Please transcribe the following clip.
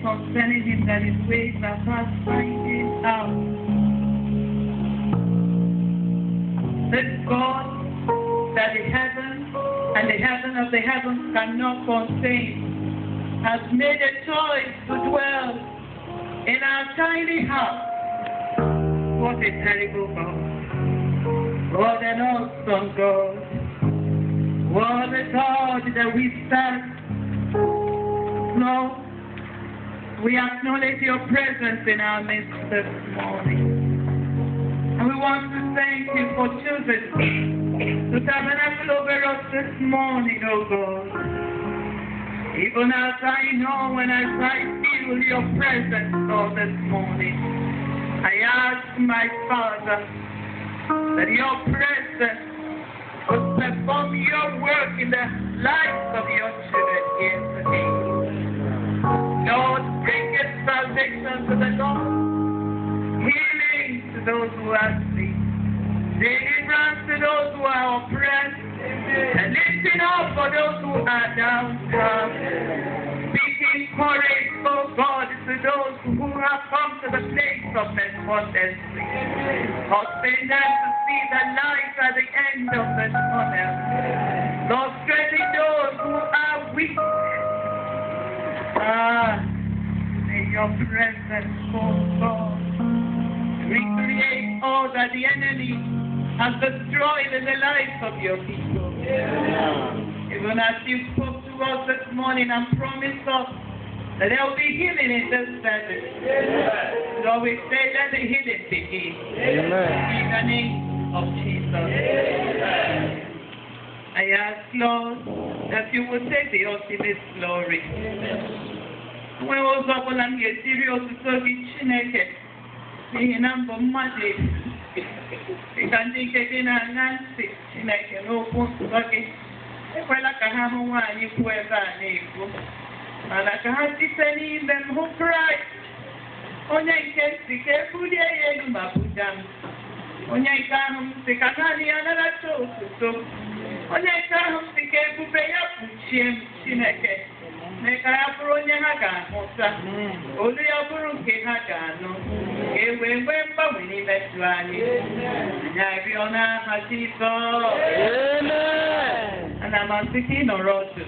Concerning him that his ways are past finding out. This God that the heaven and the heaven of the heavens cannot contain has made a choice to dwell in our tiny house. What a terrible God. What an awesome God. What a God that we serve. Lord, we acknowledge your presence in our midst this morning. And we want to thank you for choosing to tabernacle over us this morning, oh God. Even as I know and as I feel your presence, Lord, this morning, I ask my Father that your presence will perform your work in the lives of your children here today. Lord, bring it salvation to the lost, healing to those who are sick, deliverance to those who are oppressed, and lifting up for those who are downcast. Speaking courage, oh God, to those who have come to the place of despondency, causing them to see the light at the end of the tunnel. Lord, strengthening those who are weak. May your presence, oh God, recreate all that the enemy has destroyed in the lives of your people. Even as you spoke to us this morning and promised us that there will be healing in this service. Lord, we say that the healing begin. In the name of Jesus. I ask, Lord, that you will take the ultimate glory. When I was up on the serious to be chineke, the number of money, the country getting a Nancy, chineke, no point to bucket. If I like a hammer, one, you wear that name. And I can't see any of them who cry. Only I can see careful, yeah, and my put down. Only I can't see another so. Onye ka hụ si ka ebube ya kpuchie m Chineke mee ka ya bụrụ onye ha ga-ahụta olu ya bụrụ nke ha ga-anụ ka e wee nwee mgbanwe n'imetụ anyị anyị arịọ n'aha Jizọs ana m asị ka ị nọrọ ọdụ